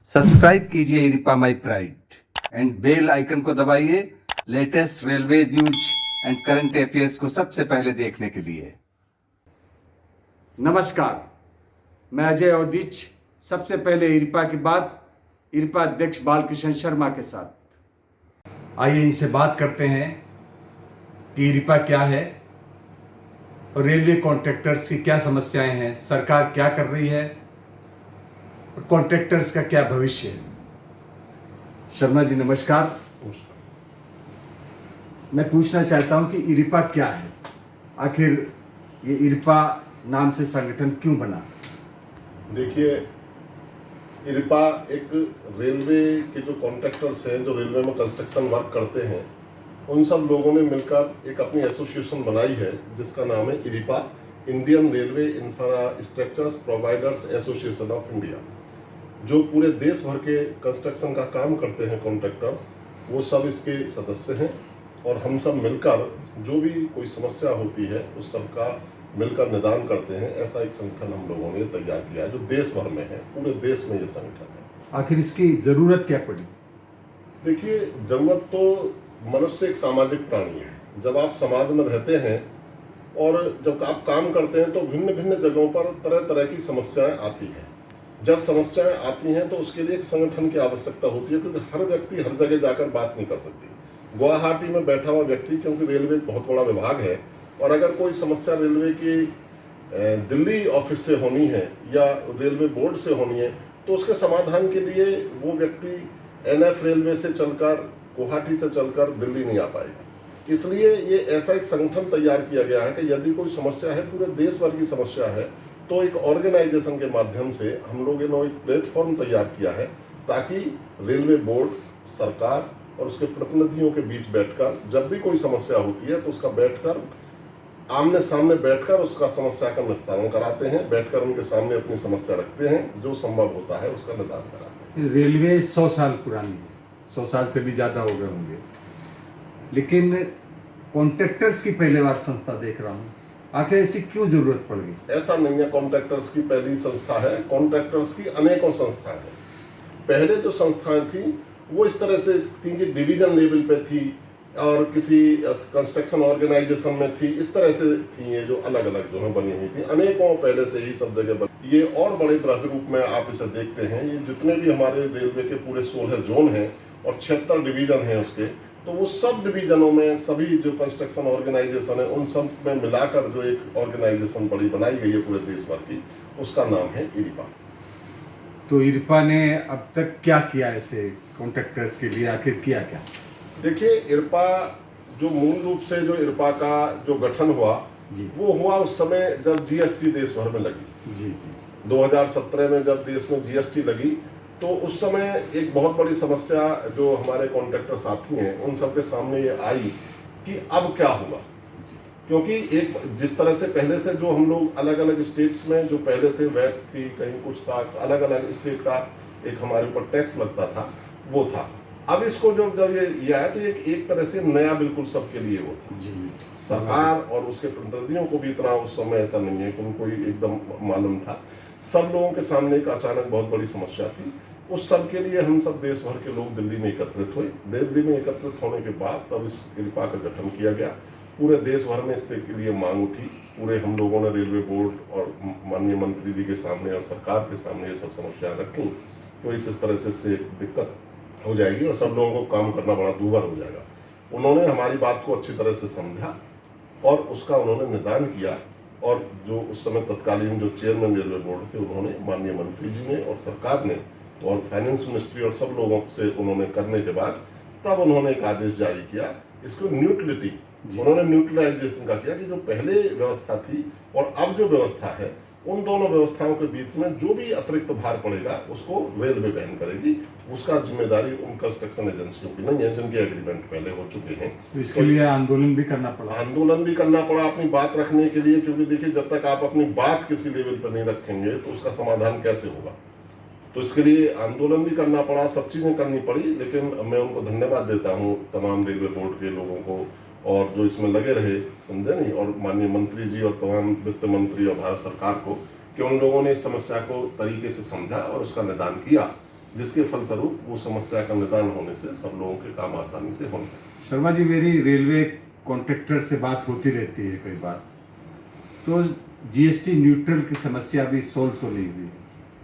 Subscribe कीजिए IRIPA my pride and bell icon को दबाइए latest railway news and current affairs को सबसे पहले देखने के लिए। नमस्कार, मैं अजय अवधीच। सबसे पहले इरिपा की बात इरिपा अध्यक्ष बालकृष्ण शर्मा के साथ। आइए इनसे बात करते हैं कि इरिपा क्या है और रेलवे कॉन्ट्रैक्टर्स की क्या समस्याएं हैं, सरकार क्या कर रही है और कॉन्ट्रैक्टर्स का क्या भविष्य है। शर्मा जी नमस्कार। मैं पूछना चाहता हूं कि इरिपा क्या है, आखिर ये इरिपा नाम से संगठन क्यों बना? देखिए, इरिपा एक रेलवे के जो कॉन्ट्रैक्टर्स हैं, जो रेलवे में कंस्ट्रक्शन वर्क करते हैं, उन सब लोगों ने मिलकर एक अपनी एसोसिएशन बनाई है जिसका नाम है IRIPA, Indian railway infrastructures providers association of India. जो पूरे देश भर के कंस्ट्रक्शन का काम करते हैं कॉन्ट्रैक्टर्स, वो सब इसके सदस्य हैं और हम सब मिलकर जो भी कोई समस्या होती है उस सब का मिलकर निदान करते हैं। ऐसा एक संगठन हम लोगों ने तैयार किया है जो देश भर में है, पूरे देश में ये संगठन है। आखिर इसकी जरूरत क्या पड़ी? देखिए, जरूरत तो मनुष्य एक सामाजिक प्राणी है। जब आप समाज में रहते हैं और जब आप काम करते हैं तो भिन्न भिन्न जगहों पर तरह तरह की समस्याएं आती हैं। जब समस्याएं आती हैं तो उसके लिए एक संगठन की आवश्यकता होती है, क्योंकि हर व्यक्ति हर जगह जाकर बात नहीं कर सकती। गुवाहाटी में बैठा हुआ व्यक्ति, क्योंकि रेलवे बहुत बड़ा विभाग है, और अगर कोई समस्या रेलवे की दिल्ली ऑफिस से होनी है या रेलवे बोर्ड से होनी है तो उसके समाधान के लिए वो व्यक्ति एनएफ रेलवे से चलकर, गुवाहाटी से चलकर दिल्ली नहीं आ पाएगा। इसलिए ये ऐसा एक संगठन तैयार किया गया है कि यदि कोई समस्या है, पूरे देश भर की समस्या है, तो एक ऑर्गेनाइजेशन के माध्यम से हम लोगों ने एक प्लेटफॉर्म तैयार किया है ताकि रेलवे बोर्ड, सरकार और उसके प्रतिनिधियों के बीच बैठकर जब भी कोई समस्या होती है तो उसका बैठकर आमने सामने बैठकर उसका समस्या का निस्तारण कराते हैं, बैठकर उनके सामने अपनी समस्या रखते हैं, जो संभव होता है उसका निदान कराते हैं। रेलवे 100 साल पुरानी है, 100 साल से भी ज्यादा हो गए होंगे, लेकिन कॉन्ट्रैक्टर्स की पहले बार संस्था देख रहा हूँ। आखिर ऐसी क्यों जरूरत पड़ गई? ऐसा नहीं है कॉन्ट्रैक्टर्स की पहली संस्था है, कॉन्ट्रैक्टर्स की अनेकों संस्थाएं हैं। पहले जो संस्थाएं थी वो इस तरह से थी कि डिवीजन लेवल पे थी और किसी कंस्ट्रक्शन ऑर्गेनाइजेशन में थी, इस तरह से थी। ये जो अलग अलग जो है बनी हुई थी, अनेकों पहले से ही सब जगह बनी। ये और बड़े बृहद रूप में आप इसे देखते हैं। ये जितने भी हमारे रेलवे के पूरे 16 जोन हैं और 76 डिवीजन हैं उसके, तो वो सब डिवीजनों में सभी जो कंस्ट्रक्शन ऑर्गेनाइजेशन है उन सब में मिलाकर जो एक ऑर्गेनाइजेशन बड़ी बनाई गई है पूरे देश भर की, उसका नाम है इरिपा। तो इरिपा ने अब तक क्या किया ऐसे कॉन्ट्रैक्टर्स के लिए? आखिर किया क्या? देखिए, इरिपा जो मूल रूप से जो इरिपा का जो गठन हुआ वो हुआ उस समय जब जीएसटी देश भर में लगी। जी जी जी। 2017 में जब देश में जीएसटी लगी तो उस समय एक बहुत बड़ी समस्या जो हमारे कॉन्ट्रैक्टर साथी हैं उन सबके सामने ये आई कि अब क्या होगा। क्योंकि एक जिस तरह से पहले से जो हम लोग अलग अलग स्टेट्स में जो पहले थे, वैट थी, कहीं कुछ था, अलग अलग स्टेट का एक हमारे ऊपर टैक्स लगता था, वो था। अब इसको जब ये आया तो एक तरह से नया बिल्कुल सबके लिए वो था। जी। सरकार और उसके प्रतिनिधियों को भी इतना उस समय ऐसा नहीं है कि उनको एकदम मालूम था। सब लोगों के सामने एक अचानक बहुत बड़ी समस्या थी। उस सब के लिए हम सब देश भर के लोग दिल्ली में एकत्रित हुए। दिल्ली में एकत्रित होने के बाद तब इस इरिपा का गठन किया गया। पूरे देश भर में इससे के लिए मांग उठी। पूरे हम लोगों ने रेलवे बोर्ड और माननीय मंत्री जी के सामने और सरकार के सामने ये सब समस्याएं रखी, तो इस तरह से इससे दिक्कत हो जाएगी और सब लोगों को काम करना बड़ा दूभर हो जाएगा। उन्होंने हमारी बात को अच्छी तरह से समझा और उसका उन्होंने निदान किया, और जो उस समय तत्कालीन जो चेयरमैन रेलवे बोर्ड थे उन्होंने, माननीय मंत्री जी ने और सरकार ने और फाइनेंस मिनिस्ट्री और सब लोगों से उन्होंने करने के बाद तब उन्होंने एक आदेश जारी किया। इसको न्यूट्रलिटी, उन्होंने न्यूट्रलाइजेशन का किया कि जो पहले व्यवस्था थी और अब जो व्यवस्था है उन दोनों व्यवस्थाओं के बीच में जो भी अतिरिक्त भार पड़ेगा उसको रेलवे वहन करेगी। उसका जिम्मेदारी उन कंस्ट्रक्शन एजेंसियों की नहीं है जिनके एग्रीमेंट पहले हो चुके हैं। तो इसके लिए आंदोलन भी करना पड़ा? आंदोलन भी करना पड़ा अपनी बात रखने के लिए, क्योंकि देखिए जब तक आप अपनी बात किसी लेवल पर नहीं रखेंगे तो उसका समाधान कैसे होगा। तो इसके लिए आंदोलन भी करना पड़ा, सब चीज़ें करनी पड़ी। लेकिन मैं उनको धन्यवाद देता हूँ तमाम रेलवे बोर्ड के लोगों को और जो इसमें लगे रहे, समझे नहीं, और माननीय मंत्री जी और तमाम वित्त मंत्री और भारत सरकार को, कि उन लोगों ने इस समस्या को तरीके से समझा और उसका निदान किया। जिसके फलस्वरूप वो समस्या का निदान होने से सब लोगों के काम आसानी से होंगे। शर्मा जी, मेरी रेलवे कॉन्ट्रैक्टर से बात होती रहती है कई बार, तो जीएसटी न्यूट्रल की समस्या अभी सोल्व तो नहीं हुई,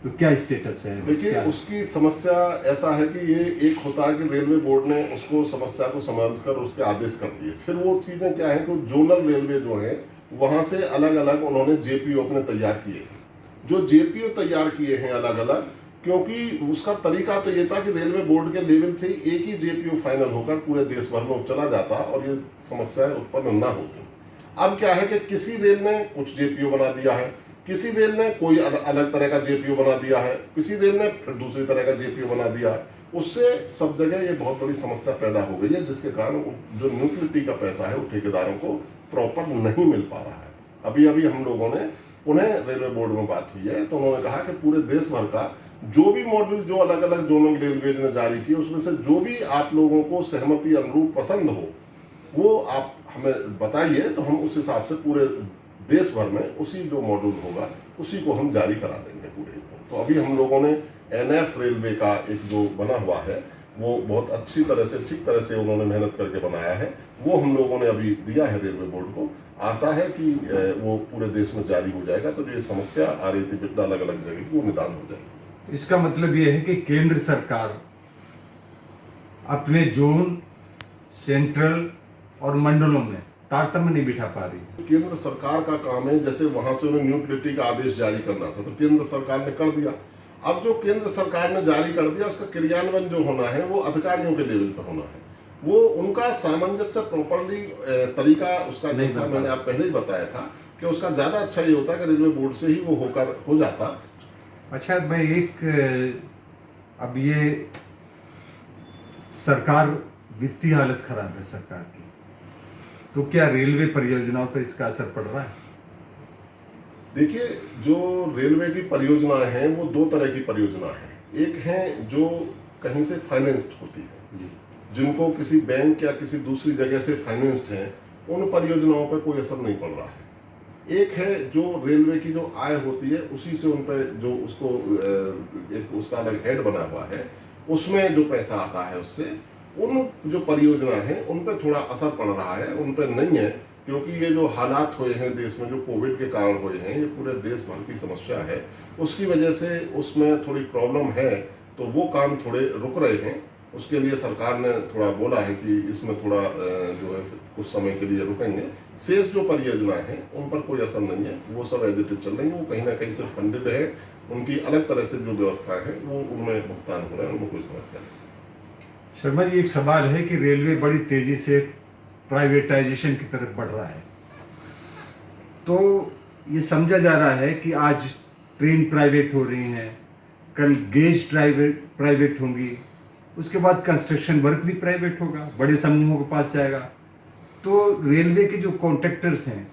तो क्या स्टेटस है? देखिए, क्या? उसकी समस्या ऐसा है कि ये एक होता है कि रेलवे बोर्ड ने उसको समस्या को समझकर उसके आदेश कर दिए। फिर वो चीज़ें क्या है कि जोनल रेलवे जो है वहाँ से अलग अलग उन्होंने जेपीओ अपने तैयार किए हैं। जो जेपीओ तैयार किए हैं अलग अलग, क्योंकि उसका तरीका तो ये था कि रेलवे बोर्ड के लेवल से ही एक ही जेपीओ फाइनल होकर पूरे देश भर में चला जाता और ये समस्याएं उत्पन्न ना होती। अब क्या है कि किसी रेल ने कुछ जेपीओ बना दिया है, किसी रेल ने कोई अलग तरह का जेपीओ बना दिया है, किसी रेल ने फिर दूसरी तरह का जेपीओ बना दिया है। उससे सब जगह ये बहुत बड़ी समस्या पैदा हो गई है, जिसके कारण जो न्यूट्रलिटी का पैसा है वो ठेकेदारों को प्रॉपर नहीं मिल पा रहा है। अभी अभी हम लोगों ने पुनः रेलवे बोर्ड में बात हुई है, तो उन्होंने कहा कि पूरे देश भर का जो भी मॉडल जो अलग अलग जोनल रेलवेज ने जारी किए, उसमें से जो भी आप लोगों को सहमति अनुरूप पसंद हो वो आप हमें बताइए, तो हम उस हिसाब से पूरे देश भर में उसी जो मॉडल होगा उसी को हम जारी करा देंगे पूरे। तो अभी हम लोगों ने एनएफ रेलवे का एक जो बना हुआ है वो बहुत अच्छी तरह से ठीक तरह से उन्होंने मेहनत करके बनाया है, वो हम लोगों ने अभी दिया है रेलवे बोर्ड को। आशा है कि वो पूरे देश में जारी हो जाएगा, तो ये समस्या आ रही थी अलग अलग जगह की, वो निदान हो जाएगी। इसका मतलब ये है कि केंद्र सरकार अपने जोन, सेंट्रल और मंडलों में तारतम्य नहीं बिठा पा रही। केंद्र सरकार का काम है, जैसे वहां से उन्हें न्यूट्रलिटी का आदेश जारी करना था तो केंद्र सरकार ने कर दिया। अब जो केंद्र सरकार ने जारी कर दिया उसका क्रियान्वयन जो होना है वो अधिकारियों के लेवल पर होना है। वो उनका सामंजस्य प्रॉपरली तरीका उसका नहीं था, मैंने आप पहले ही बताया था कि उसका ज्यादा अच्छा ये होता कि रेलवे बोर्ड से ही वो होकर हो जाता। अच्छा, मैं अब ये सरकार वित्तीय हालत खराब है सरकार की, तो क्या रेलवे परियोजनाओं पर इसका असर पड़ रहा है? देखिए, जो रेलवे की परियोजनाएं हैं वो दो तरह की परियोजना है। एक है जो कहीं से फाइनेंस्ड होती है, जिनको किसी बैंक या किसी दूसरी जगह से फाइनेंस्ड हैं, उन परियोजनाओं पर कोई असर नहीं पड़ रहा है। एक है जो रेलवे की जो आय होती है उसी से उन पर जो उसको एक उसका अलग हेड बना हुआ है, उसमें जो पैसा आता है उससे उन जो परियोजना है उन पर थोड़ा असर पड़ रहा है, उन पर नहीं है। क्योंकि ये जो हालात हुए हैं देश में, जो कोविड के कारण हुए हैं, ये पूरे देश भर की समस्या है, उसकी वजह से उसमें थोड़ी प्रॉब्लम है, तो वो काम थोड़े रुक रहे हैं। उसके लिए सरकार ने थोड़ा बोला है कि इसमें थोड़ा जो है कुछ समय के लिए रुकेंगे। शेष जो परियोजना है उन पर कोई असर नहीं है, वो सब एज इट इज चल रही है, वो कहीं ना कहीं से फंडेड है, उनकी अलग तरह से जो व्यवस्था है वो उनमें भुगतान हो रहा है, उनमें कोई समस्या नहीं। शर्मा जी, एक सवाल है कि रेलवे बड़ी तेजी से प्राइवेटाइजेशन की तरफ बढ़ रहा है, तो ये समझा जा रहा है कि आज ट्रेन प्राइवेट हो रही हैं, कल गेज प्राइवेट होंगी, उसके बाद कंस्ट्रक्शन वर्क भी प्राइवेट होगा, बड़े समूहों के पास जाएगा। तो रेलवे के जो कॉन्ट्रैक्टर्स हैं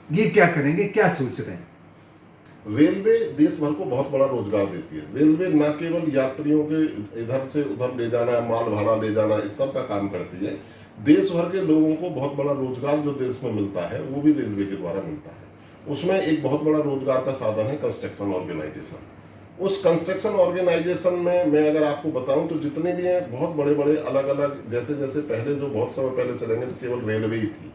ये क्या करेंगे, क्या सोच रहे हैं? रेलवे देश भर को बहुत बड़ा रोजगार देती है। रेलवे न केवल यात्रियों के इधर से उधर ले जाना, माल भाड़ा ले जाना, इस सब का काम करती है, देश भर के लोगों को बहुत बड़ा रोजगार जो देश में मिलता है वो भी रेलवे के द्वारा मिलता है। उसमें एक बहुत बड़ा रोजगार का साधन है कंस्ट्रक्शन ऑर्गेनाइजेशन। उस कंस्ट्रक्शन ऑर्गेनाइजेशन में मैं अगर आपको बताऊं तो जितने भी हैं बहुत बड़े बड़े अलग अलग, जैसे जैसे पहले जो बहुत समय पहले चलेंगे तो केवल रेलवे ही थी,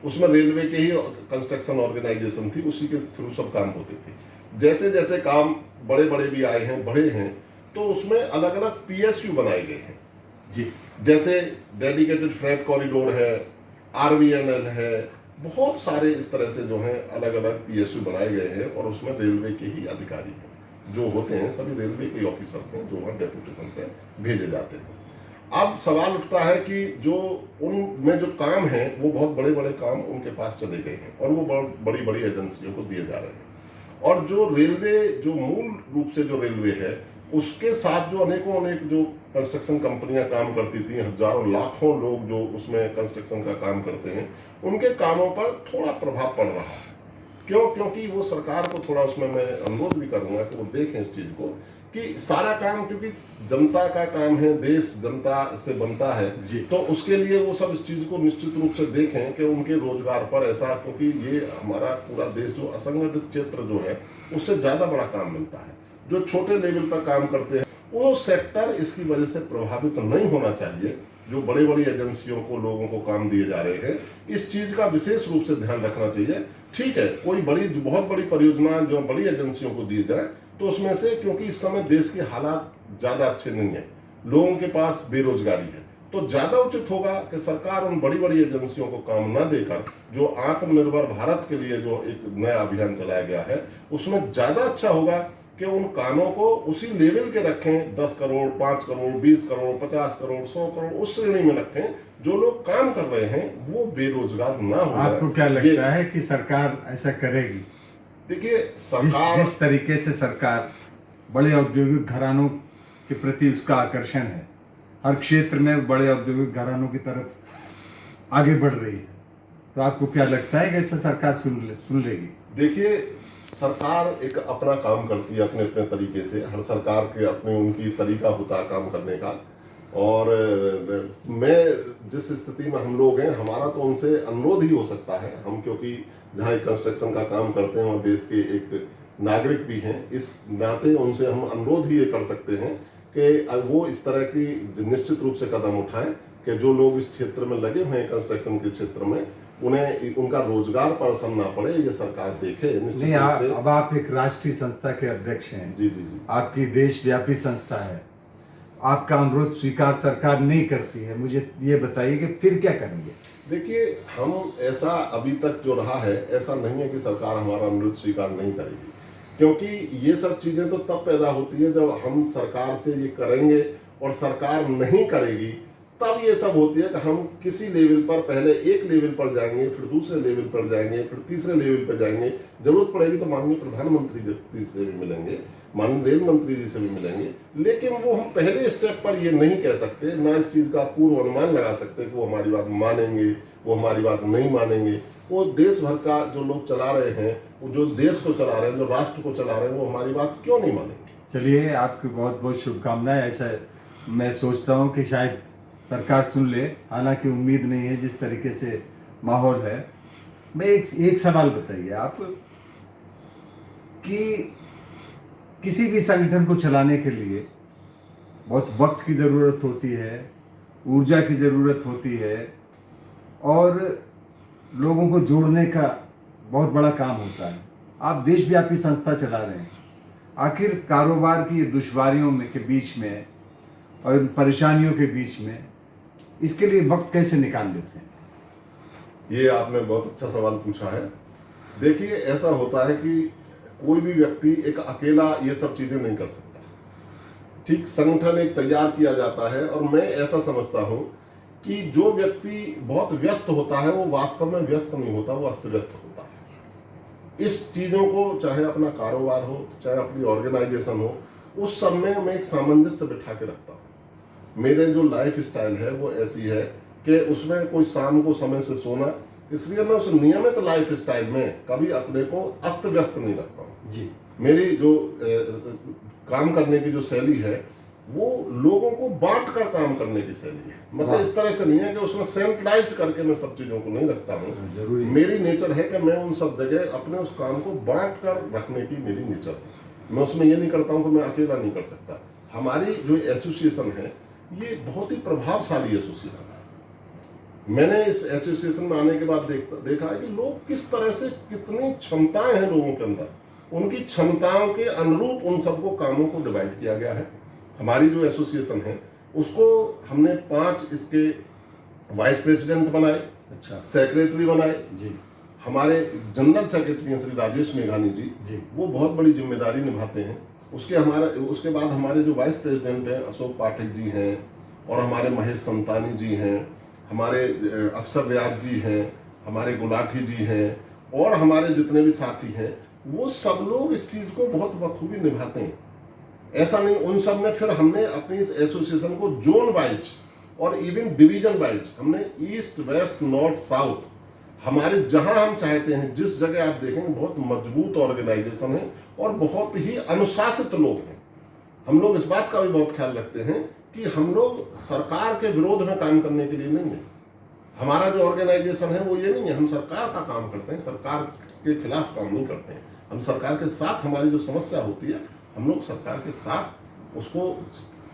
उसमें रेलवे के ही कंस्ट्रक्शन ऑर्गेनाइजेशन थी, उसी के थ्रू सब काम होते थे। जैसे जैसे काम बड़े बड़े भी आए हैं, बड़े हैं, तो उसमें अलग अलग पीएसयू बनाए गए हैं जी। जैसे डेडिकेटेड फ्रेट कॉरिडोर है, आरवीएनएल है, बहुत सारे इस तरह से जो हैं अलग अलग पीएसयू बनाए गए हैं, और उसमें रेलवे के ही अधिकारी हैं जो होते हैं, सभी रेलवे के ऑफिसर्स हैं जो वहाँ डेपुटेशन पे भेजे जाते हैं। अब सवाल उठता है कि जो उनमें जो काम है वो बहुत बड़े बड़े काम उनके पास चले गए हैं और वो बड़ी बड़ी एजेंसियों को दिए जा रहे हैं, और जो रेलवे जो मूल रूप से जो रेलवे है उसके साथ जो अनेकों अनेक जो कंस्ट्रक्शन कंपनियां काम करती थी, हजारों लाखों लोग जो उसमें कंस्ट्रक्शन का काम करते हैं, उनके कामों पर थोड़ा प्रभाव पड़ रहा है। क्यों? क्योंकि वो सरकार को थोड़ा उसमें मैं अनुरोध भी करूंगा कि वो देखें इस चीज को कि सारा काम, क्योंकि जनता का काम है, देश जनता से बनता है जी। तो उसके लिए वो सब इस चीज को निश्चित रूप से देखें कि उनके रोजगार पर ऐसा, क्योंकि ये हमारा पूरा देश जो असंगठित क्षेत्र जो है उससे ज्यादा बड़ा काम मिलता है। जो छोटे लेवल पर काम करते हैं वो सेक्टर इसकी वजह से प्रभावित नहीं होना चाहिए। जो बड़ी बड़ी एजेंसियों को लोगों को काम दिए जा रहे हैं, इस चीज का विशेष रूप से ध्यान रखना चाहिए। ठीक है, कोई बहुत बड़ी परियोजना जो बड़ी एजेंसियों को दी जाए तो उसमें से, क्योंकि इस समय देश के हालात ज्यादा अच्छे नहीं है, लोगों के पास बेरोजगारी है, तो ज्यादा उचित होगा कि सरकार उन बड़ी बड़ी एजेंसियों को काम न देकर जो आत्मनिर्भर भारत के लिए जो एक नया अभियान चलाया गया है, उसमें ज्यादा अच्छा होगा कि उन कामों को उसी लेवल के रखें, 10 करोड़, 5 करोड़, 20 करोड़, 50 करोड़, 100 करोड़, उस श्रेणी में रखें। जो लोग काम कर रहे हैं वो बेरोजगार ना हो। आपको क्या लगता है कि सरकार ऐसा करेगी? देखिए, सरकार जिस तरीके से सरकार बड़े औद्योगिक घरानों के प्रति उसका आकर्षण है, हर क्षेत्र में बड़े औद्योगिक घरानों की तरफ आगे बढ़ रही है, तो आपको क्या लगता है कि ऐसा सरकार सुन लेगी? देखिए, सरकार एक अपना काम करती है अपने अपने तरीके से। हर सरकार के अपने उनकी तरीका होता है काम करने का। और मैं जिस स्थिति में हम लोग हैं, हमारा तो उनसे अनुरोध ही हो सकता है। हम क्योंकि जहाँ एक कंस्ट्रक्शन का काम करते हैं और देश के एक नागरिक भी हैं, इस नाते उनसे हम अनुरोध ही ये कर सकते हैं कि वो इस तरह की निश्चित रूप से कदम उठाएं कि जो लोग इस क्षेत्र में लगे हुए हैं, कंस्ट्रक्शन के क्षेत्र में, उन्हें उनका रोजगार पर असर ना पड़े, ये सरकार देखे निश्चित रूप से। अब आप एक राष्ट्रीय संस्था के अध्यक्ष हैं। जी जी जी। आपकी देशव्यापी संस्था है, आपका अनुरोध स्वीकार सरकार नहीं करती है, मुझे ये बताइए कि फिर क्या करेंगे? देखिए, हम ऐसा अभी तक जो रहा है, ऐसा नहीं है कि सरकार हमारा अनुरोध स्वीकार नहीं करेगी, क्योंकि ये सब चीजें तो तब पैदा होती है जब हम सरकार से ये करेंगे और सरकार नहीं करेगी, तब ये सब होती है कि हम किसी लेवल पर, पहले एक लेवल पर जाएंगे, फिर दूसरे लेवल पर जाएंगे, फिर तीसरे लेवल पर जाएंगे। जरूरत पड़ेगी तो माननीय प्रधानमंत्री जी से भी मिलेंगे, माननीय रेल मंत्री जी से भी मिलेंगे, लेकिन वो हम पहले स्टेप पर ये नहीं कह सकते, ना इस चीज का पूर्व अनुमान लगा सकते कि वो हमारी बात मानेंगे, वो हमारी बात नहीं मानेंगे। वो देश भर का जो लोग चला रहे हैं, वो जो देश को चला रहे हैं, जो राष्ट्र को चला रहे हैं, वो हमारी बात क्यों नहीं मानेंगे? चलिए, आपकी बहुत बहुत शुभकामनाएं। ऐसा मैं सोचता हूँ कि शायद सरकार सुन ले, हालांकि उम्मीद नहीं है जिस तरीके से माहौल है। मैं एक सवाल बताइए आप, कि किसी भी संगठन को चलाने के लिए बहुत वक्त की ज़रूरत होती है, ऊर्जा की ज़रूरत होती है, और लोगों को जोड़ने का बहुत बड़ा काम होता है। आप देशव्यापी संस्था चला रहे हैं, आखिर कारोबार की दुश्वारियों में के बीच में और परेशानियों के बीच में इसके लिए वक्त कैसे निकाल लेते हैं? ये आपने बहुत अच्छा सवाल पूछा है। देखिए, ऐसा होता है कि कोई भी व्यक्ति एक अकेला ये सब चीजें नहीं कर सकता। ठीक, संगठन एक तैयार किया जाता है, और मैं ऐसा समझता हूँ कि जो व्यक्ति बहुत व्यस्त होता है वो वास्तव में व्यस्त नहीं होता, वो अस्त व्यस्त होता है। इस चीजों को, चाहे अपना कारोबार हो, चाहे अपनी ऑर्गेनाइजेशन हो, उस सब में मैं एक सामंजस्य बिठा के रखता हूँ। मेरे जो लाइफ स्टाइल है वो ऐसी है कि उसमें कोई शाम को समय से सोना, इसलिए मैं उस नियमित लाइफ स्टाइल में कभी अपने को अस्त व्यस्त नहीं रखता हूँ जी। मेरी जो काम करने की जो शैली है, वो लोगों को बांट कर काम करने की शैली है। मतलब इस तरह से नहीं है कि उसमें सेंट्रलाइज करके मैं सब चीजों को नहीं रखता हूँ। जरूरी मेरी नेचर है कि मैं उन सब जगह अपने उस काम को बांट कर रखने की मेरी नेचर है। मैं उसमें ये नहीं करता हूँ कि मैं अकेला नहीं कर सकता। हमारी जो एसोसिएशन है, ये बहुत ही प्रभावशाली एसोसिएशन है। मैंने इस एसोसिएशन में आने के बाद देखा है कि लोग किस तरह से, कितनी क्षमताएं हैं लोगों के अंदर, उनकी क्षमताओं के अनुरूप उन सबको कामों को डिवाइड किया गया है। हमारी जो एसोसिएशन है उसको हमने 5 इसके वाइस प्रेसिडेंट बनाए, अच्छा, सेक्रेटरी बनाए जी। हमारे जनरल सेक्रेटरी हैं श्री राजेश मेघानी जी, वो बहुत बड़ी जिम्मेदारी निभाते हैं। उसके बाद हमारे जो वाइस प्रेसिडेंट हैं अशोक पाठक जी हैं, और हमारे महेश संतानी जी हैं, हमारे अफसर रियाज जी हैं, हमारे गुलाठी जी हैं, और हमारे जितने भी साथी हैं, वो सब लोग इस चीज़ को बहुत बखूबी निभाते हैं। ऐसा नहीं, उन सब ने फिर हमने अपनी इस एसोसिएशन को जोन वाइज और इवन डिवीजन वाइज, हमने ईस्ट वेस्ट नॉर्थ साउथ, हमारे जहां हम चाहते हैं, जिस जगह आप देखेंगे बहुत मजबूत ऑर्गेनाइजेशन है और बहुत ही अनुशासित लोग हैं। हम लोग इस बात का भी बहुत ख्याल रखते हैं कि हम लोग सरकार के विरोध में काम करने के लिए नहीं है। हमारा जो ऑर्गेनाइजेशन है वो ये नहीं है हम सरकार का काम करते हैं, सरकार के खिलाफ काम नहीं करते हैं। हम सरकार के साथ, हमारी जो समस्या होती है, हम लोग सरकार के साथ उसको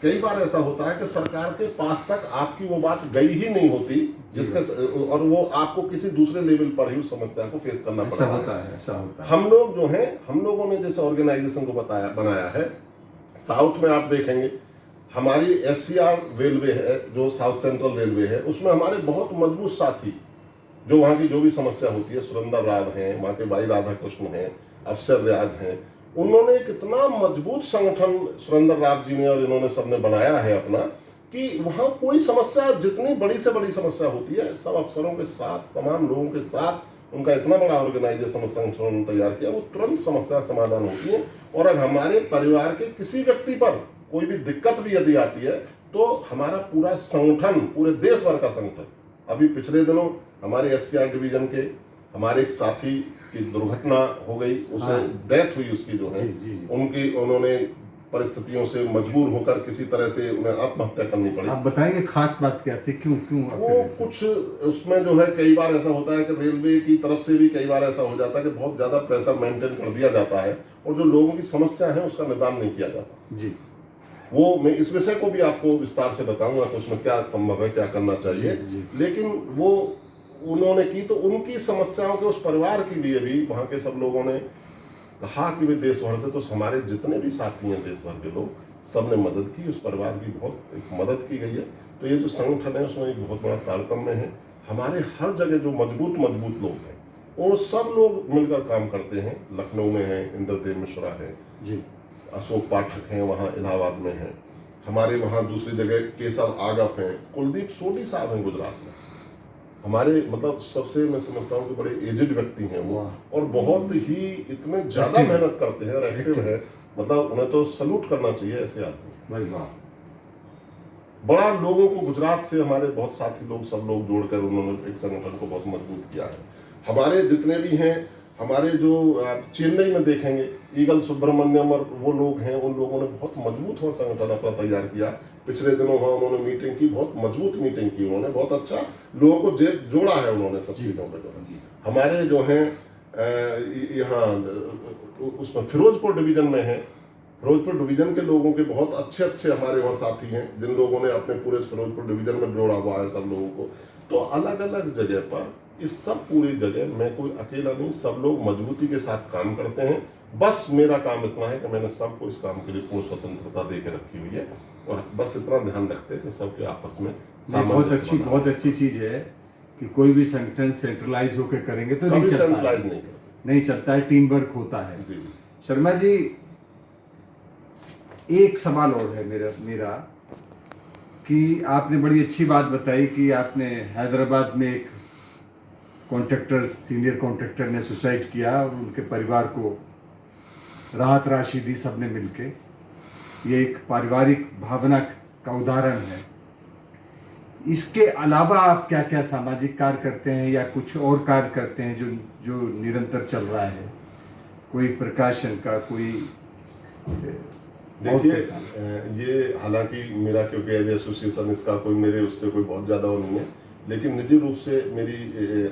कई बार ऐसा होता है कि सरकार के पास तक आपकी वो बात गई ही नहीं होती, जिसके और वो आपको किसी दूसरे लेवल पर ही उस समस्या को फेस करना ऐसा पड़ता होता है, ऐसा होता है। हम लोग जो हैं, हम लोगों ने जैसे ऑर्गेनाइजेशन को बनाया है, साउथ में आप देखेंगे हमारी SCR रेलवे है, जो साउथ सेंट्रल रेलवे है, उसमें हमारे बहुत मजबूत साथी, जो वहाँ की जो भी समस्या होती है, सुरेंद्र राव हैं, वहाँ के भाई राधाकृष्ण हैं, अफसर रियाज हैं, उन्होंने कितना मजबूत संगठन सुरेंद्र राव जी ने और इन्होंने सबने बनाया है अपना, कि वहाँ कोई समस्या जितनी बड़ी से बड़ी समस्या होती है, सब अफसरों के साथ, तमाम लोगों के साथ उनका इतना बड़ा ऑर्गेनाइजेशन संगठन तैयार किया, वो तुरंत समस्या समाधान होती है। और अगर हमारे परिवार के किसी व्यक्ति पर कोई भी दिक्कत भी यदि आती है, तो हमारा पूरा संगठन, पूरे देश भर का संगठन, अभी पिछले दिनों हमारे SCR डिवीजन के हमारे एक साथी की दुर्घटना हो गई, उसे डेथ हुई उसकी जो है, उन्होंने परिस्थितियों से मजबूर होकर किसी तरह से उन्हें आत्महत्या करनी पड़ी। आप बताएंगे खास बात क्या थी, क्यों वो कुछ उसमें जो है, कई बार ऐसा होता है कि रेलवे की तरफ से भी कई बार ऐसा हो जाता है कि बहुत ज्यादा प्रेशर मेंटेन कर दिया जाता है और जो लोगों की समस्या है उसका निदान नहीं किया जाता जी। वो मैं इस विषय को भी आपको विस्तार से बताऊंगा कि उसमें क्या संभव है, क्या करना चाहिए। लेकिन वो उन्होंने की, तो उनकी समस्याओं के उस परिवार के लिए भी वहाँ के सब लोगों ने कहा कि वे देश भर से, तो हमारे जितने भी साथी हैं देश भर के लोग, सबने मदद की, उस परिवार की बहुत एक मदद की गई है। तो ये जो संगठन है उसमें एक बहुत बड़ा तारतम्य है। हमारे हर जगह जो मजबूत लोग हैं, वो सब लोग मिलकर काम करते हैं। लखनऊ में है इंद्रदेव मिश्रा है जी, अशोक पाठक हैं, वहाँ इलाहाबाद में हैं, हमारे वहाँ दूसरी जगह केशव आगप हैं, कुलदीप सोनी साहब हैं गुजरात में, हमारे मतलब सबसे मैं समझता हूँ कि बड़े एजेड व्यक्ति हैं वो, और बहुत ही इतने ज्यादा मेहनत करते हैं और एक्टिव है, मतलब उन्हें तो सल्यूट करना चाहिए ऐसे आदमी। भाई वाह। बड़ा लोगों को गुजरात से हमारे बहुत साथी लोग, सब लोग जोड़कर उन्होंने एक संगठन को बहुत मजबूत किया है। हमारे जितने भी हैं, हमारे जो चेन्नई में देखेंगे ईगल सुब्रमण्यम और वो लोग हैं, उन लोगों ने बहुत मजबूत हुआ संगठन अपना तैयार किया। पिछले दिनों वहाँ उन्होंने मीटिंग की, बहुत मजबूत मीटिंग की उन्होंने, बहुत अच्छा लोगों को जोड़ा है उन्होंने सब चीज़ों पे। हमारे जो हैं यहाँ उसमें फिरोजपुर डिवीजन में है, फिरोजपुर डिवीजन के लोगों के बहुत अच्छे हमारे वहाँ साथी हैं, जिन लोगों ने अपने पूरे फिरोजपुर डिवीजन में जोड़ा हुआ है सब लोगों को। तो अलग अलग जगह पर, इस सब पूरी जगह मैं कोई अकेला नहीं, सब लोग मजबूती के साथ काम करते हैं। बस मेरा काम इतना है कि मैंने सबको इस काम के लिए पूर्ण स्वतंत्रता दे के रखी हुई है, और बस इतना ध्यान रखते हैं कि सबके आपस में बहुत अच्छी चीज है कि कोई भी संगठन सेंट्रलाइज होकर करेंगे तो नहीं चलता है, नहीं चलता है, टीम वर्क होता है। जी। शर्मा जी, एक सवाल और है मेरा कि आपने बड़ी अच्छी बात बताई कि आपने हैदराबाद में एक कॉन्ट्रैक्टर, सीनियर कॉन्ट्रैक्टर ने सुसाइड किया और उनके परिवार को राहत राशि दी सबने मिलके। ये एक पारिवारिक भावना का उदाहरण है। इसके अलावा आप क्या क्या सामाजिक कार्य करते हैं या कुछ और कार्य करते हैं जो निरंतर चल रहा है? कोई प्रकाशन का, कोई देखिए, ये हालांकि मेरा क्योंकि एज एसोसिएशन इसका कोई मेरे उससे कोई बहुत ज़्यादा वो नहीं है, लेकिन निजी रूप से मेरी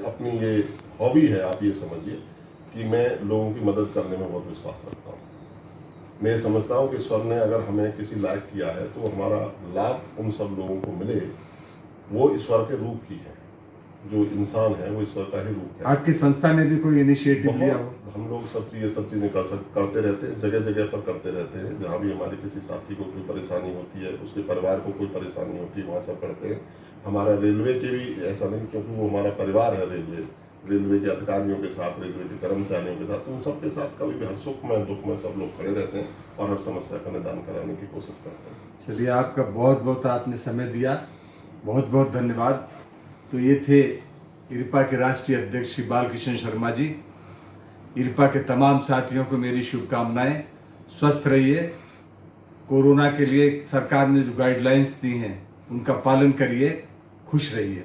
अपनी ये हॉबी है, आप ये समझिए कि मैं लोगों की मदद करने में बहुत विश्वास रखता हूँ। मैं समझता हूँ कि ईश्वर ने अगर हमें किसी लायक किया है तो हमारा लाभ उन सब लोगों को मिले, वो ईश्वर के रूप ही है। जो इंसान है वो ईश्वर का ही रूप है। आपकी संस्था ने भी कोई इनिशिएटिव लिया हो? हम लोग सब चीज़ें करते रहते हैं, जगह जगह पर करते रहते हैं। जहाँ भी हमारे किसी साथी को कोई परेशानी होती है, उसके परिवार को कोई परेशानी होती है, वहाँ सब करते हैं। हमारा रेलवे के भी ऐसा नहीं, क्योंकि वो हमारा परिवार है। रेलवे के अधिकारियों के साथ, रेलवे के कर्मचारियों के साथ, उन सब के साथ कभी भी हर सुख में दुख में सब लोग खड़े रहते हैं और हर समस्या का निदान कराने की कोशिश करते हैं। चलिए, आपका बहुत बहुत आपने समय दिया, बहुत बहुत धन्यवाद। तो ये थे इरपा के राष्ट्रीय अध्यक्ष श्री बालकृष्ण शर्मा जी। इरपा के तमाम साथियों को मेरी शुभकामनाएं। स्वस्थ रहिए। कोरोना के लिए सरकार ने जो गाइडलाइंस दी हैं उनका पालन करिए। खुश रहिए।